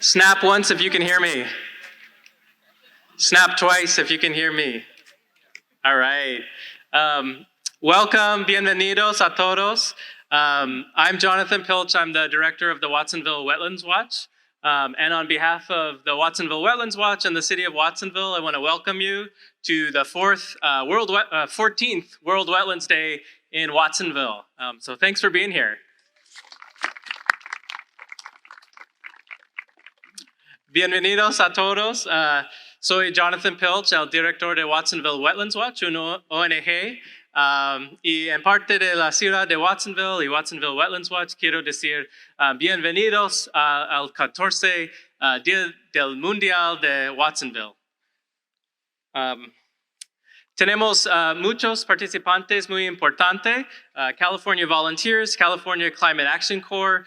Snap once if you can hear me. Snap twice if you can hear me. All right. Welcome, bienvenidos a todos. I'm Jonathan Pilch. I'm the director of the Watsonville Wetlands Watch. And on behalf of the Watsonville Wetlands Watch and the city of Watsonville, I want to welcome you to the 14th World Wetlands Day in Watsonville. So thanks for being here. Bienvenidos a todos. Soy Jonathan Pilch, el director de Watsonville Wetlands Watch, una ONG. Y en parte de la ciudad de Watsonville y Watsonville Wetlands Watch, quiero decir bienvenidos al 14 Día del Mundial de Watsonville. Tenemos muchos participantes muy importantes, California Volunteers, California Climate Action Corps,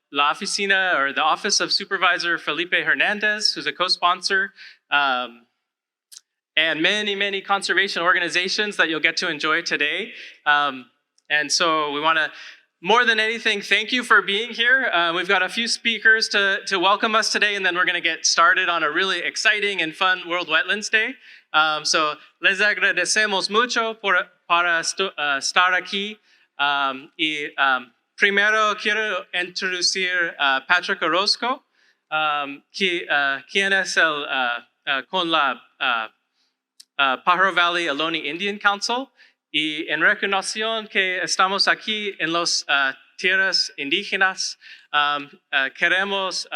la oficina, or the Office of Supervisor Felipe Hernandez, who's a co-sponsor, and many, many conservation organizations that you'll get to enjoy today. And so we want to, more than anything, thank you for being here. We've got a few speakers to welcome us today, and then we're going to get started on a really exciting and fun World Wetlands Day. So les agradecemos mucho para estar aquí. Primero quiero introducir a Patrick Orozco, quien es con la Pajaro Valley Ohlone Indian Council, y en reconocimiento que estamos aquí en las tierras indígenas, queremos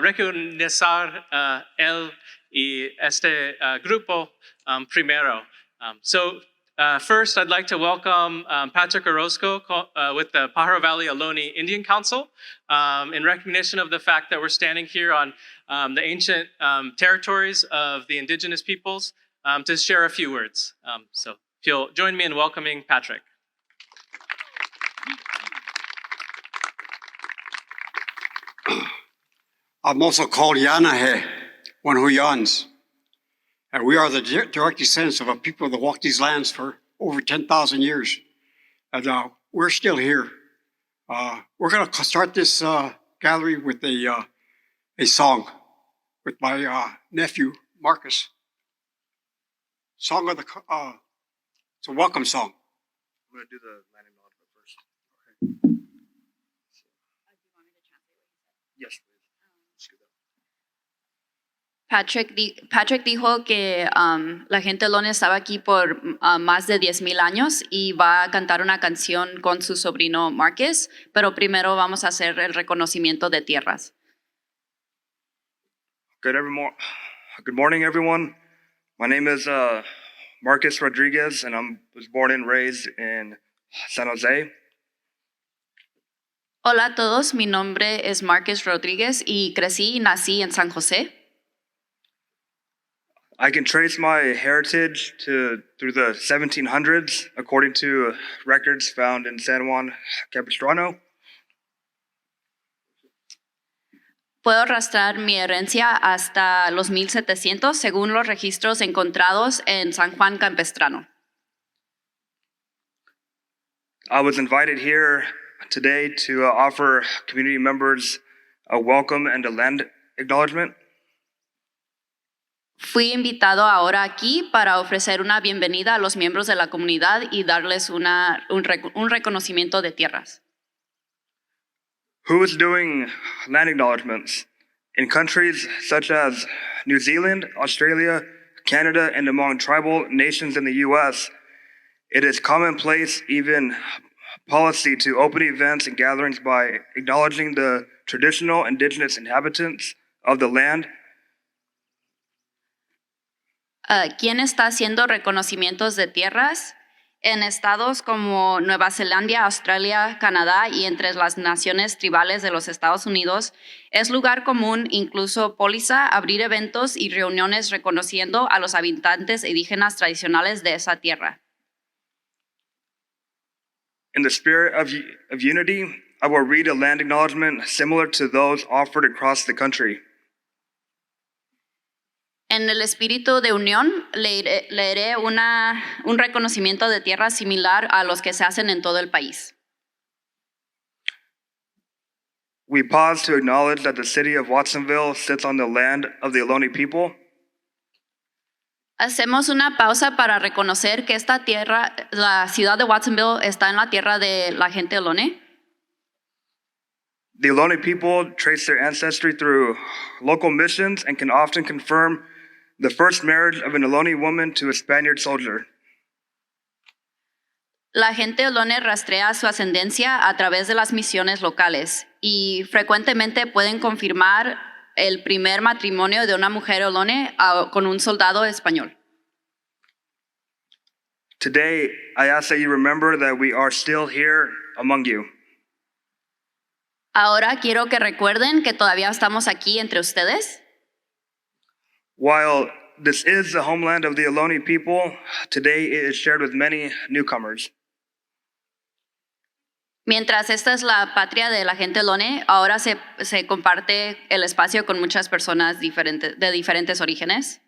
reconocer él y este grupo primero. First, I'd like to welcome Patrick Orozco with the Pajaro Valley Ohlone Indian Council in recognition of the fact that we're standing here on the ancient territories of the indigenous peoples to share a few words. So if you'll join me in welcoming Patrick. I'm also called Yanahe, one who yawns. And we are the direct descendants of a people that walked these lands for over 10,000 years. And we're still here. We're going to start this gathering with a song with my nephew, Marcus. Song of the, it's a welcome song. I'm going to do the landing acknowledgement first. Do you want me to translate what you said? Yes, please. Patrick dijo que la gente Ohlone estaba aquí por más de 10,000 años y va a cantar una canción con su sobrino Marcus, pero primero vamos a hacer el reconocimiento de tierras. Good morning, everyone. My name is Marcus Rodriguez, and I was born and raised in San Jose. Hola a todos, mi nombre es Marcus Rodriguez y crecí y nací en San José. I can trace my heritage through the 1700s, according to records found in San Juan Capistrano. Puedo rastrear mi herencia hasta los 1700 según los registros encontrados en San Juan Capistrano. I was invited here today to offer community members a welcome and a land acknowledgement. Fui invitado ahora aquí para ofrecer una bienvenida a los miembros de la comunidad y darles un reconocimiento de tierras. Who is doing land acknowledgements? In countries such as New Zealand, Australia, Canada, and among tribal nations in the U.S., it is commonplace, even policy, to open events and gatherings by acknowledging the traditional indigenous inhabitants of the land. ¿Quién está haciendo reconocimientos de tierras? En estados como Nueva Zelanda, Australia, Canadá y entre las naciones tribales de los Estados Unidos, es lugar común, incluso póliza, abrir eventos y reuniones reconociendo a los habitantes indígenas tradicionales de esa tierra. In the spirit of unity, I will read a land acknowledgement similar to those offered across the country. En el espíritu de unión, leeré un reconocimiento de tierra similar a los que se hacen en todo el país. We pause to acknowledge that the city of Watsonville sits on the land of the Ohlone people. Hacemos una pausa para reconocer que esta tierra, la ciudad de Watsonville, está en la tierra de la gente Ohlone. The Ohlone people trace their ancestry through local missions and can often confirm the first marriage of an Ohlone woman to a Spaniard soldier. La gente Ohlone rastrea su ascendencia a través de las misiones locales y frecuentemente pueden confirmar el primer matrimonio de una mujer Ohlone con un soldado español. Today, I ask that you remember that we are still here among you. Ahora quiero que recuerden que todavía estamos aquí entre ustedes. While this is the homeland of the Ohlone people, today it is shared with many newcomers. Mientras esta es la patria de la gente Ohlone, ahora se comparte el espacio con muchas personas de diferentes orígenes.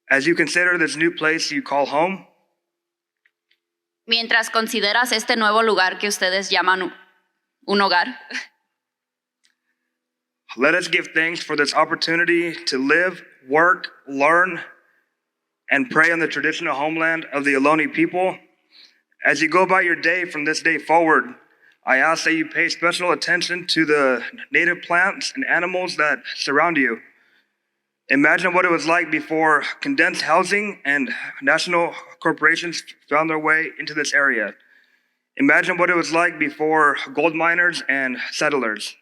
As you consider this new place you call home, Mientras consideras este nuevo lugar que ustedes llaman un hogar, let us give thanks for this opportunity to live, work, learn, and pray on the traditional homeland of the Ohlone people. As you go about your day from this day forward, I ask that you pay special attention to the native plants and animals that surround you. Imagine what it was like before condensed housing and national corporations found their way into this area. Imagine what it was like before gold miners and settlers.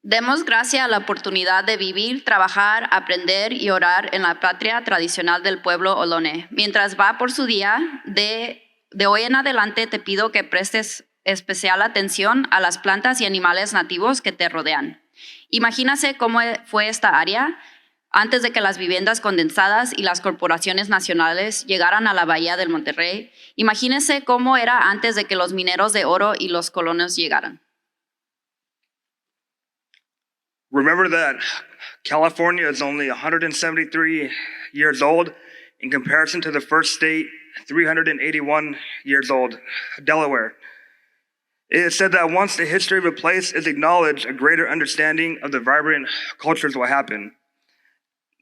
demos gracias a la oportunidad de vivir, trabajar, aprender y orar en la patria tradicional del pueblo Ohlone. Mientras va por su día, de hoy en adelante te pido que prestes especial atención a las plantas y animales nativos que te rodean. Imagínase cómo fue esta área antes de que las viviendas condensadas y las corporaciones nacionales llegaran a la bahía del Monterrey. Imagínese cómo era antes de que los mineros de oro y los colonos llegaran. Remember that California is only 173 years old in comparison to the first state, 381 years old, Delaware. It is said that once the history of a place is acknowledged, a greater understanding of the vibrant cultures will happen.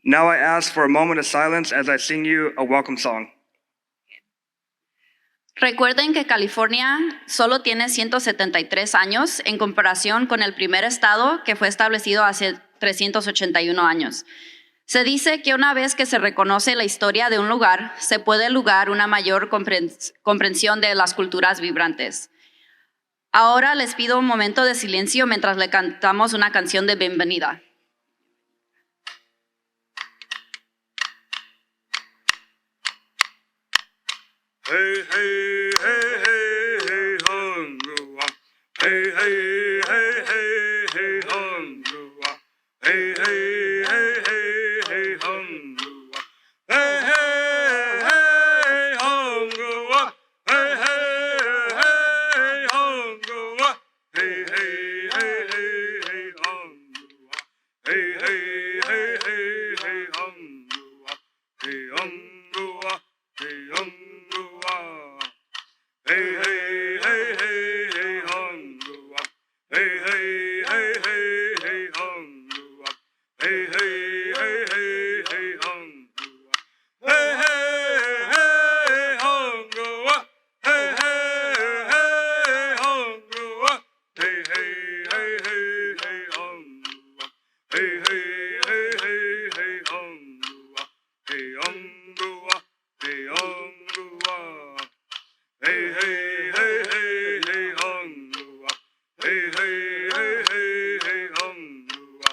Now I ask for a moment of silence as I sing you a welcome song. Recuerden que California solo tiene 173 años en comparación con el primer estado que fue establecido hace 381 años. Se dice que una vez que se reconoce la historia de un lugar, se puede lograr una mayor comprensión de las culturas vibrantes. Ahora les pido un momento de silencio mientras le cantamos una canción de bienvenida. Hey, hey, hey, hey, hey, hungry. Hey, hey, hey, hey, hey, hungry. Hey, hey, hey, hey, hey, hungry. Hey, hey, hey, hungry. Hey, hey, hey, hungry. Hey, hey, hey, hey, hey, hungry. Hey, hey, hey, hey, hey, hungry. Hey, hungry. Hey, hungry. Hey, hey, hey, hey, hey, hungry. Hey, hey, hey, hey, hey, hungry. Hey, hey, hey, hey, hey, hungry. Hey, hey, hey, hungry. Hey, hey, hey, hungry. Hey, hey, hey, hey, hey, hungry. Hey, hey, hey, hey, hey, hungry. Hey, hungry. Hey, hungry. Hey, hey, hey, hey, hey, hungry. Hey, hey, hey, hey, hey, hungry.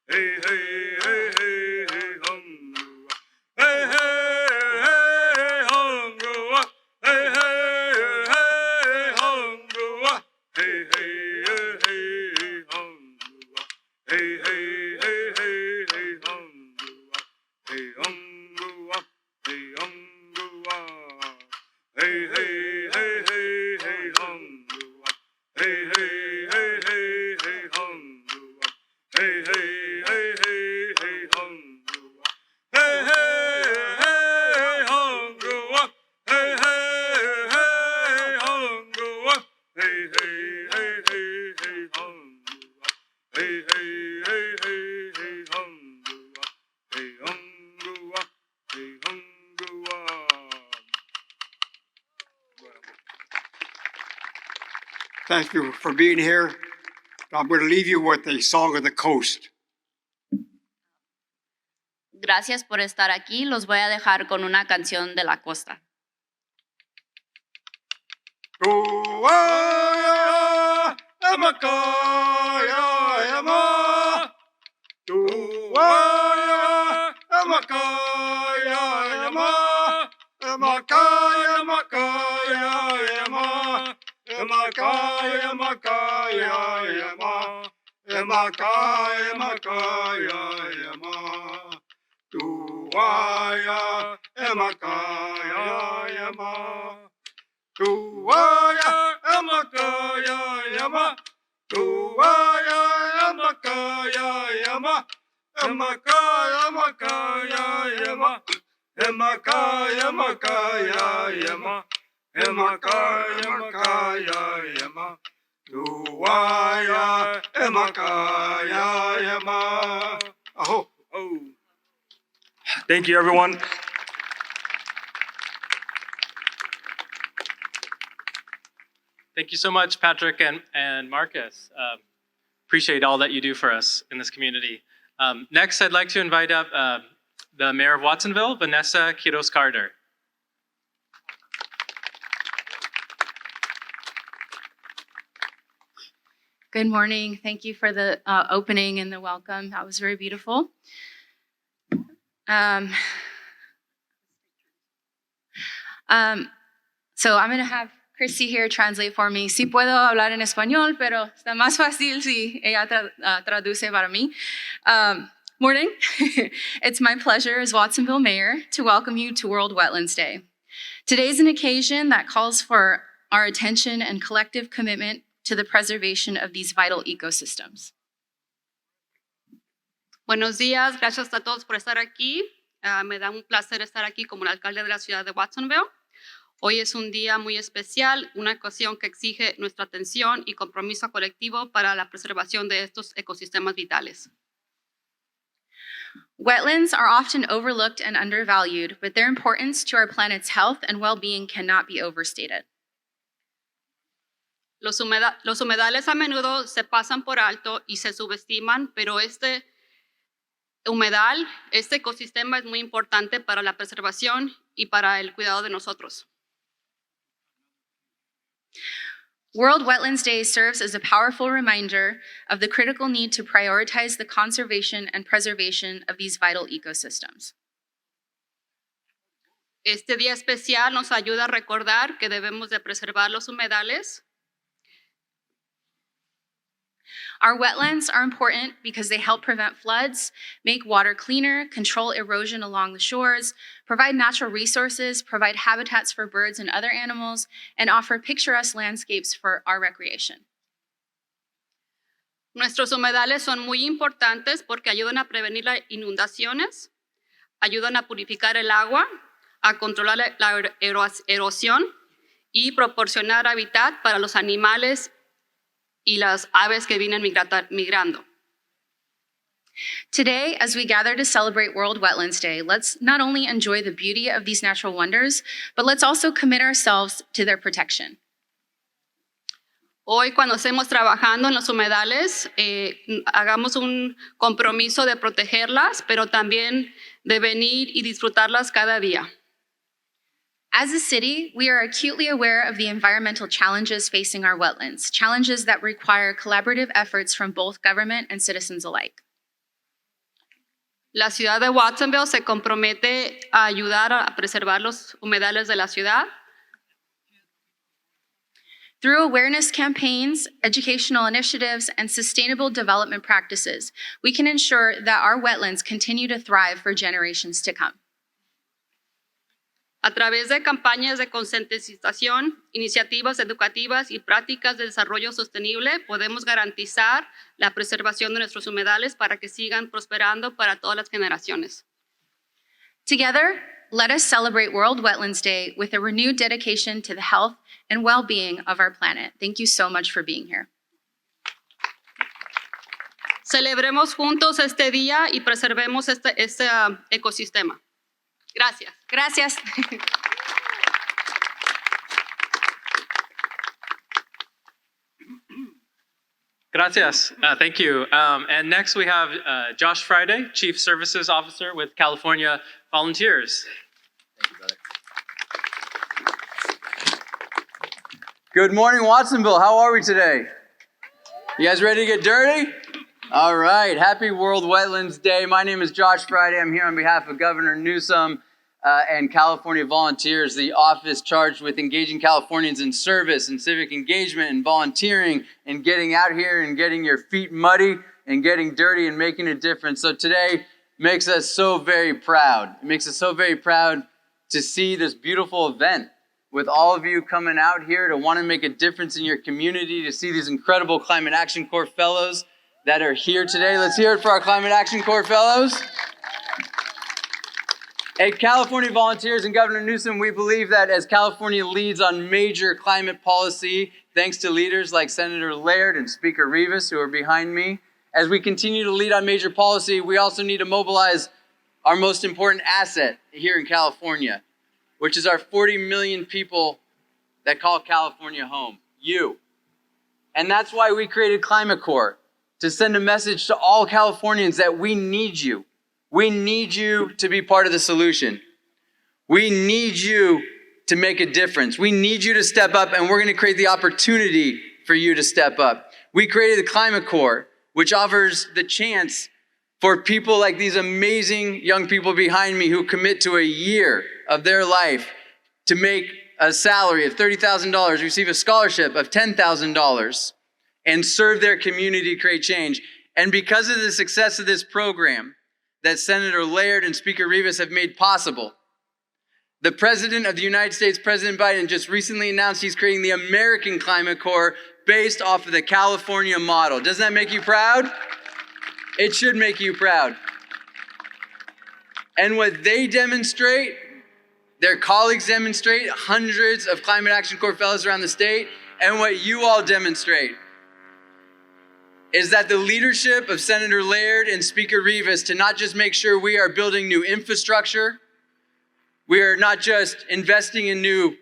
Hey, hey, hey, hey, hey, hungry. Hey, hey, hey, hungry. Hey, hey, hey, hungry. Hey, hey, hey, hey, hungry. Hey, hey, hey, hey, hey, hungry. Hey, hungry. Hey, hungry. Hey, hey, hey, hey. Thank you for being here. I'm going to leave you with the song of the coast. Gracias por estar aquí. Los voy a dejar con una canción de la costa. Aho. Thank you, everyone. Thank you so much, Patrick and Marcus. Appreciate all that you do for us in this community. Next, I'd like to invite up the mayor of Watsonville, Vanessa Quiroz-Carter. Good morning. Thank you for the opening and the welcome. That was very beautiful. So I'm going to have Christy here translate for me. Sí puedo hablar en español, pero está más fácil si ella traduce para mí. Morning. It's my pleasure as Watsonville Mayor to welcome you to World Wetlands Day. Today is an occasion that calls for our attention and collective commitment to the preservation of these vital ecosystems. Buenos días, gracias a todos por estar aquí. Me da un placer estar aquí como el alcalde de la ciudad de Watsonville. Hoy es un día muy especial, una ocasión que exige nuestra atención y compromiso colectivo para la preservación de estos ecosistemas vitales. Wetlands are often overlooked and undervalued, but their importance to our planet's health and well-being cannot be overstated. Los humedales a menudo se pasan por alto y se subestiman, pero este humedal, este ecosistema es muy importante para la preservación y para el cuidado de nosotros. World Wetlands Day serves as a powerful reminder of the critical need to prioritize the conservation and preservation of these vital ecosystems. Este día especial nos ayuda a recordar que debemos de preservar los humedales. Our wetlands are important because they help prevent floods, make water cleaner, control erosion along the shores, provide natural resources, provide habitats for birds and other animals, and offer picturesque landscapes for our recreation. Nuestros humedales son muy importantes porque ayudan a prevenir las inundaciones, ayudan a purificar el agua, a controlar la erosión y proporcionar hábitat para los animales y las aves que vienen migrando. Today, as we gather to celebrate World Wetlands Day, let's not only enjoy the beauty of these natural wonders, but let's also commit ourselves to their protection. Hoy, cuando estemos trabajando en los humedales, hagamos un compromiso de protegerlas, pero también de venir y disfrutarlas cada día. As a city, we are acutely aware of the environmental challenges facing our wetlands, challenges that require collaborative efforts from both government and citizens alike. La ciudad de Watsonville se compromete a ayudar a preservar los humedales de la ciudad. Through awareness campaigns, educational initiatives, and sustainable development practices, we can ensure that our wetlands continue to thrive for generations to come. A través de campañas de concientización, iniciativas educativas y prácticas de desarrollo sostenible, podemos garantizar la preservación de nuestros humedales para que sigan prosperando para todas las generaciones. Together, let us celebrate World Wetlands Day with a renewed dedication to the health and well-being of our planet. Thank you so much for being here. Celebremos juntos este día y preservemos este ecosistema. Gracias. Gracias. Gracias. Thank you. And next we have Josh Fryday, Chief Services Officer with California Volunteers. Good morning, Watsonville. How are we today? You guys ready to get dirty? All right. Happy World Wetlands Day. My name is Josh Fryday. I'm here on behalf of Governor Newsom and California Volunteers, the office charged with engaging Californians in service and civic engagement and volunteering and getting out here and getting your feet muddy and getting dirty and making a difference. So today makes us so very proud. It makes us so very proud to see this beautiful event with all of you coming out here to want to make a difference in your community, to see these incredible Climate Action Corps fellows that are here today. Let's hear it for our Climate Action Corps fellows. At California Volunteers and Governor Newsom, we believe that as California leads on major climate policy, thanks to leaders like Senator Laird and Speaker Rivas, who are behind me, as we continue to lead on major policy, we also need to mobilize our most important asset here in California, which is our 40 million people that call California home, you. And that's why we created Climate Corps, to send a message to all Californians that we need you. We need you to be part of the solution. We need you to make a difference. We need you to step up, and we're going to create the opportunity for you to step up. We created the Climate Corps, which offers the chance for people like these amazing young people behind me who commit to a year of their life to make a salary of $30,000, receive a scholarship of $10,000, and serve their community to create change. And because of the success of this program that Senator Laird and Speaker Rivas have made possible, the President of the United States, President Biden, just recently announced he's creating the American Climate Corps based off of the California model. Doesn't that make you proud? It should make you proud. And what they demonstrate, their colleagues demonstrate, hundreds of Climate Action Corps fellows around the state, and what you all demonstrate is that the leadership of Senator Laird and Speaker Rivas to not just make sure we are building new infrastructure, we are not just investing in new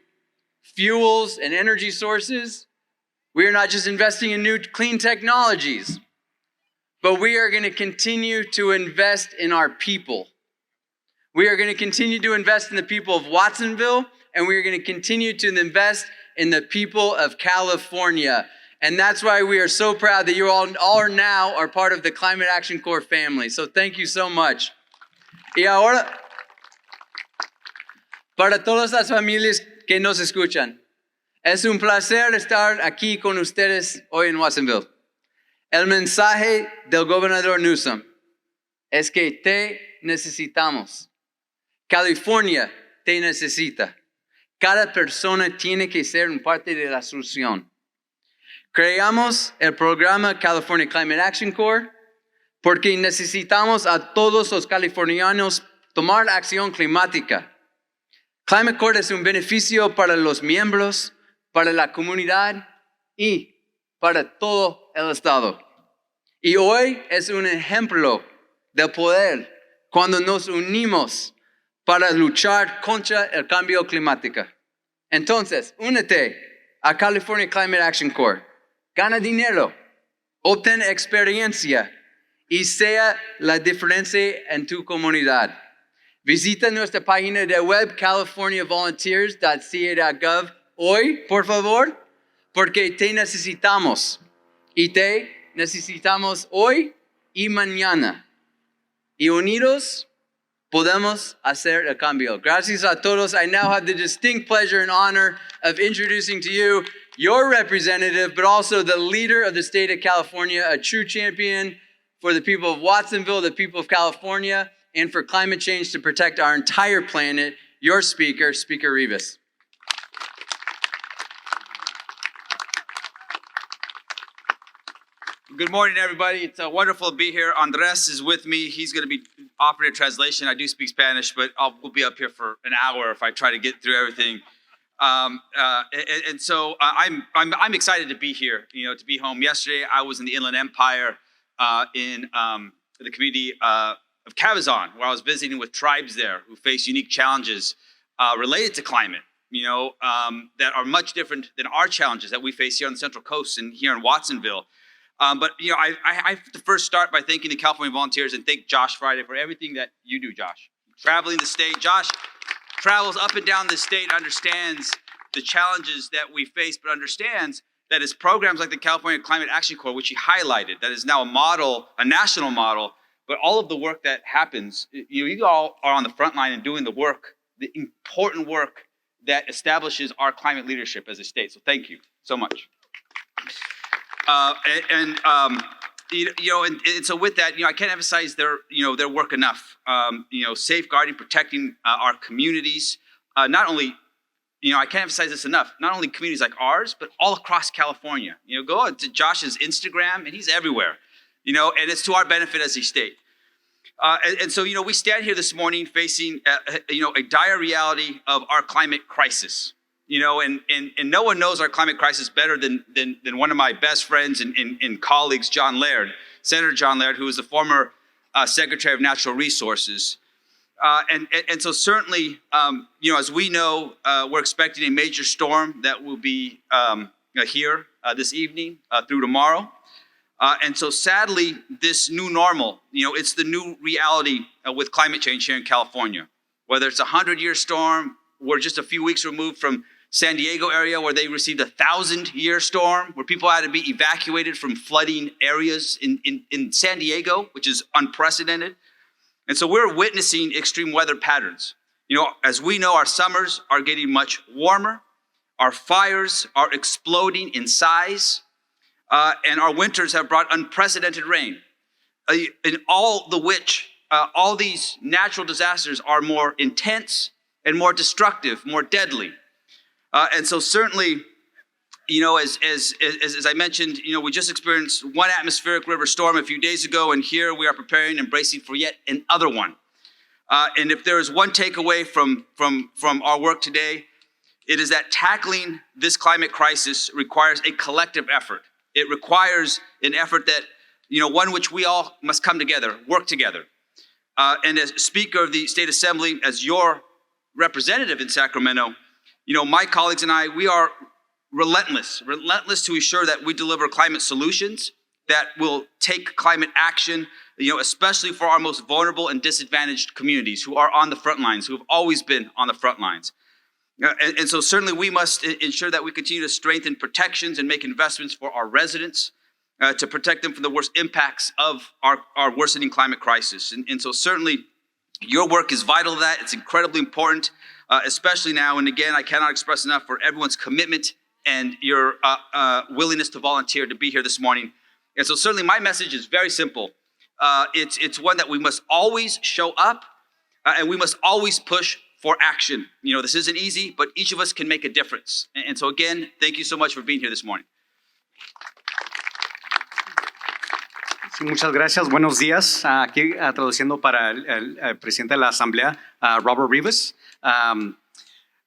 fuels and energy sources, we are not just investing in new clean technologies, but we are going to continue to invest in our people. We are going to continue to invest in the people of Watsonville, and we are going to continue to invest in the people of California. And that's why we are so proud that you all are now are part of the Climate Action Corps family. So thank you so much. Y ahora, para todas las familias que nos escuchan, es un placer estar aquí con ustedes hoy en Watsonville. El mensaje del gobernador Newsom es que te necesitamos. California te necesita. Cada persona tiene que ser una parte de la solución. Creamos el programa California Climate Action Corps porque necesitamos a todos los californianos tomar acción climática. Climate Corps es un beneficio para los miembros, para la comunidad y para todo el estado. Y hoy es un ejemplo del poder cuando nos unimos para luchar contra el cambio climático. Entonces, únete a California Climate Action Corps. Gana dinero, obtén experiencia y sea la diferencia en tu comunidad. Visita nuestra página de web californiavolunteers.ca.gov hoy, por favor, porque te necesitamos. Y te necesitamos hoy y mañana. Y unidos podemos hacer el cambio. Gracias a todos. I now have the distinct pleasure and honor of introducing to you your representative, but also the leader of the state of California, a true champion for the people of Watsonville, the people of California, and for climate change to protect our entire planet, your speaker, Speaker Rivas. Good morning, everybody. It's wonderful to be here. Andres is with me. He's going to be offering a translation. I do speak Spanish, but we'll be up here for an hour if I try to get through everything. So I'm excited to be here. To be home. Yesterday, I was in the Inland Empire in the community of Cabazon, where I was visiting with tribes there who face unique challenges related to climate. That are much different than our challenges that we face here on the Central Coast and here in Watsonville. But I have to first start by thanking the California volunteers and thank Josh Fryday for everything that you do, Josh. Traveling the state, Josh travels up and down the state, understands the challenges that we face, but understands that it's programs like the California Climate Action Corps, which he highlighted, that is now a model, a national model, but all of the work that happens, you all are on the front line and doing the work, the important work that establishes our climate leadership as a state. So thank you so much. And so with that, I can't emphasize their work enough. Safeguarding, protecting our communities. Not only, I can't emphasize this enough. Not only communities like ours, but all across California. Go to Josh's Instagram, and he's everywhere. And it's to our benefit as a state. And so, we stand here this morning facing, a dire reality of our climate crisis. And no one knows our climate crisis better than one of my best friends and colleagues, Senator John Laird, who is the former Secretary of Natural Resources. And so certainly, as we know, we're expecting a major storm that will be here this evening through tomorrow. And so sadly, this new normal, it's the new reality with climate change here in California. Whether it's a 100-year storm, we're just a few weeks removed from San Diego area where they received a 1,000-year storm, where people had to be evacuated from flooding areas in San Diego, which is unprecedented. And so we're witnessing extreme weather patterns. As we know, our summers are getting much warmer. Our fires are exploding in size. And our winters have brought unprecedented rain. In all these natural disasters are more intense and more destructive, more deadly. And so certainly, as I mentioned, we just experienced one atmospheric river storm a few days ago, and here we are preparing and bracing for yet another one. And if there is one takeaway from our work today, it is that tackling this climate crisis requires a collective effort. It requires an effort that, one which we all must come together, work together. And as Speaker of the State Assembly, as your representative in Sacramento, my colleagues and I, we are relentless to ensure that we deliver climate solutions that will take climate action, especially for our most vulnerable and disadvantaged communities who are on the front lines, who have always been on the front lines. And so certainly we must ensure that we continue to strengthen protections and make investments for our residents to protect them from the worst impacts of our worsening climate crisis. And so certainly your work is vital to that. It's incredibly important, especially now. And again, I cannot express enough for everyone's commitment and your willingness to volunteer to be here this morning. And so certainly my message is very simple. It's one that we must always show up and we must always push for action. This isn't easy, but each of us can make a difference. And so again, thank you so much for being here this morning. Sí, muchas gracias. Buenos días. Aquí traduciendo para el presidente de la Asamblea, Robert Rivas.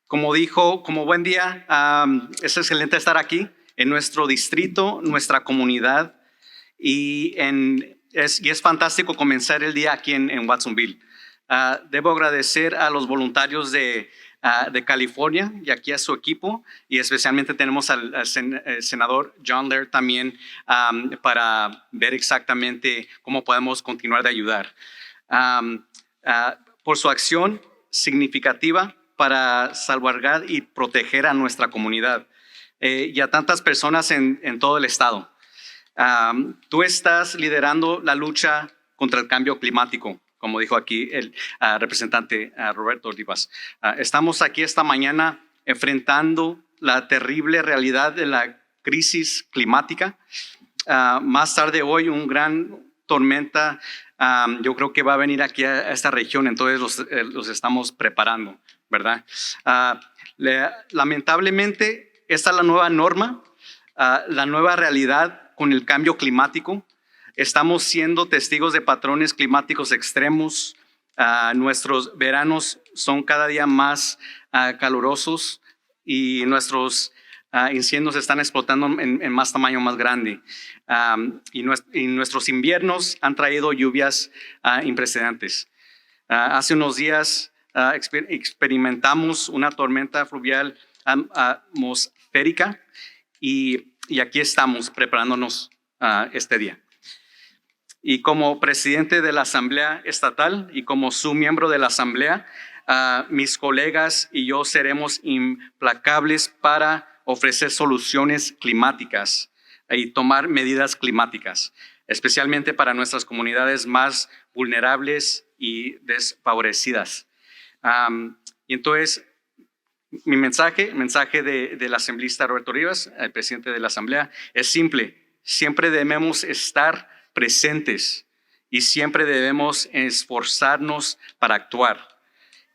Como dijo, como buen día, es excelente estar aquí en nuestro distrito, nuestra comunidad, y es fantástico comenzar el día aquí en Watsonville. Debo agradecer a los voluntarios de California y aquí a su equipo, y especialmente tenemos al senador John Laird también para ver exactamente cómo podemos continuar de ayudar. Por su acción significativa para salvaguardar y proteger a nuestra comunidad y a tantas personas en todo el estado. Tú estás liderando la lucha contra el cambio climático, como dijo aquí el representante Roberto Rivas. Estamos aquí esta mañana enfrentando la terrible realidad de la crisis climática. Más tarde hoy, un gran tormenta, yo creo que va a venir aquí a esta región, entonces los estamos preparando, ¿verdad? Lamentablemente, esta es la nueva norma, la nueva realidad con el cambio climático. Estamos siendo testigos de patrones climáticos extremos. Nuestros veranos son cada día más calurosos y nuestros incendios están explotando en más tamaño, más grande. Y nuestros inviernos han traído lluvias imprecedentes. Hace unos días experimentamos una tormenta fluvial atmosférica y aquí estamos preparándonos este día. Y como presidente de la Asamblea Estatal y como su miembro de la Asamblea, mis colegas y yo seremos implacables para ofrecer soluciones climáticas y tomar medidas climáticas, especialmente para nuestras comunidades más vulnerables y desfavorecidas. Y entonces, mi mensaje del asambleísta Roberto Rivas, el presidente de la Asamblea, es simple. Siempre debemos estar presentes y siempre debemos esforzarnos para actuar.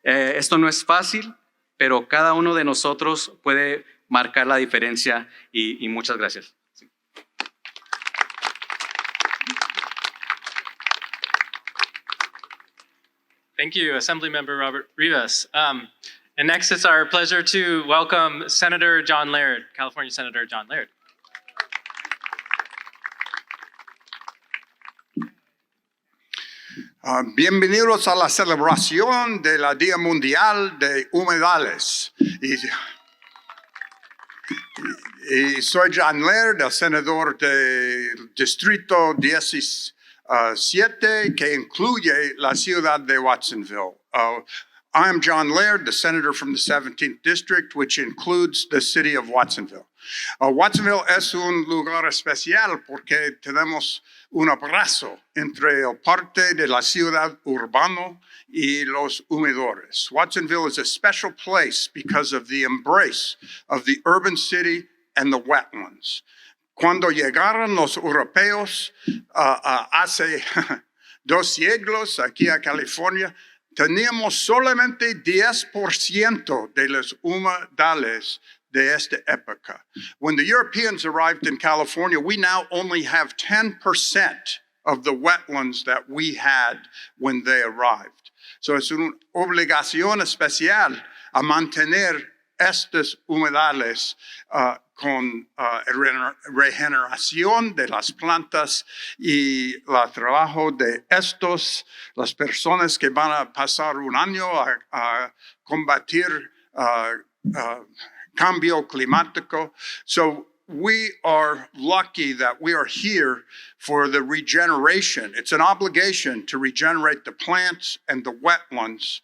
Esto no es fácil, pero cada uno de nosotros puede marcar la diferencia y muchas gracias. Thank you, Assemblymember Robert Rivas. And next, it's our pleasure to welcome Senator John Laird, California Senator John Laird. Bienvenidos a la celebración del Día Mundial de Humedales. Y soy John Laird, el senador del Distrito 17, que incluye la ciudad de Watsonville. I am John Laird, the senator from the 17th District, which includes the city of Watsonville. Watsonville es un lugar especial porque tenemos un abrazo entre el parte de la ciudad urbano y los humedores. Watsonville is a special place because of the embrace of the urban city and the wetlands. Cuando llegaron los europeos hace 2 siglos aquí a California, teníamos solamente 10% de los humedales de esta época. When the Europeans arrived in California, we now only have 10% of the wetlands that we had when they arrived. So es una obligación especial a mantener estos humedales con regeneración de las plantas y el trabajo de las personas que van a pasar un año a combatir cambio climático. So we are lucky that we are here for the regeneration. It's an obligation to regenerate the plants and the wetlands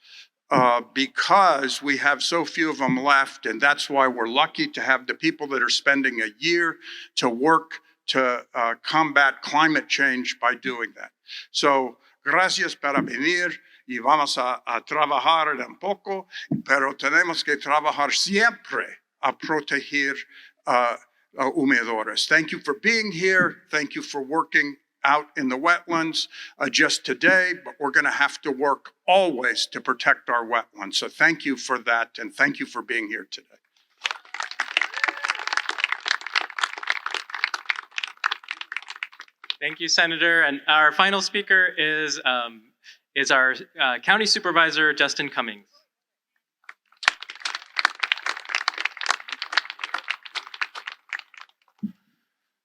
because we have so few of them left, and that's why we're lucky to have the people that are spending a year to work to combat climate change by doing that. So, gracias por venir y vamos a trabajar un poco, pero tenemos que trabajar siempre a proteger humedores. Thank you for being here. Thank you for working out in the wetlands just today, but we're going to have to work always to protect our wetlands. So thank you for that, and thank you for being here today. Thank you, Senator. And our final speaker is our County Supervisor, Justin Cummings.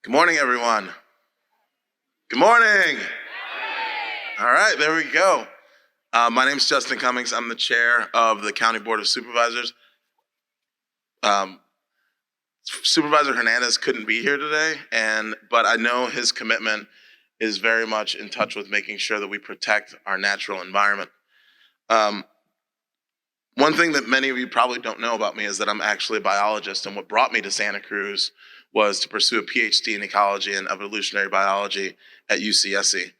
Good morning, everyone. Good morning. All right, there we go. My name is Justin Cummings. I'm the chair of the County Board of Supervisors. Supervisor Hernandez couldn't be here today, but I know his commitment is very much in touch with making sure that we protect our natural environment. One thing that many of you probably don't know about me is that I'm actually a biologist, and what brought me to Santa Cruz was to pursue a PhD in ecology and evolutionary biology at UCSC,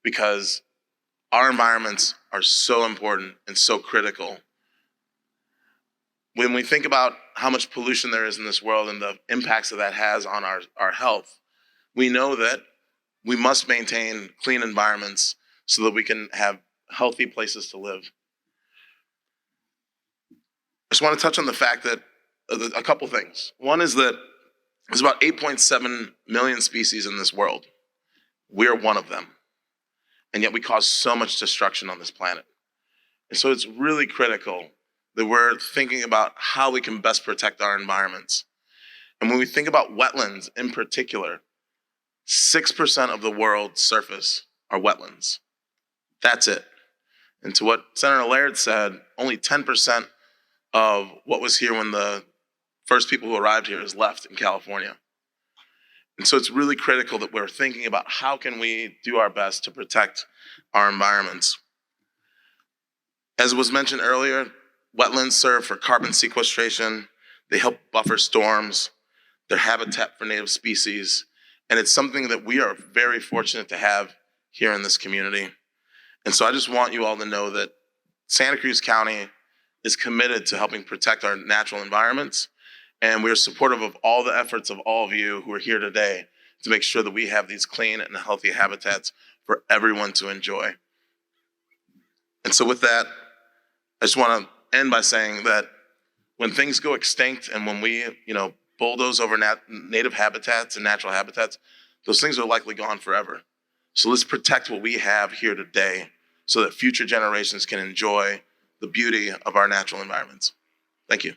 because our environments are so important and so critical. When we think about how much pollution there is in this world and the impacts that that has on our health, we know that we must maintain clean environments so that we can have healthy places to live. I just want to touch on the fact that a couple things. One is that there's about 8.7 million species in this world. We're one of them. And yet we cause so much destruction on this planet. And so it's really critical that we're thinking about how we can best protect our environments. And when we think about wetlands in particular, 6% of the world's surface are wetlands. That's it. And to what Senator Laird said, only 10% of what was here when the first people who arrived here is left in California. And so it's really critical that we're thinking about how can we do our best to protect our environments. As was mentioned earlier, wetlands serve for carbon sequestration. They help buffer storms. They're habitat for native species. And it's something that we are very fortunate to have here in this community. And so I just want you all to know that Santa Cruz County is committed to helping protect our natural environments. And we're supportive of all the efforts of all of you who are here today to make sure that we have these clean and healthy habitats for everyone to enjoy. And so with that, I just want to end by saying that when things go extinct and when we, bulldoze over native habitats and natural habitats, those things are likely gone forever. So let's protect what we have here today so that future generations can enjoy the beauty of our natural environments. Thank you.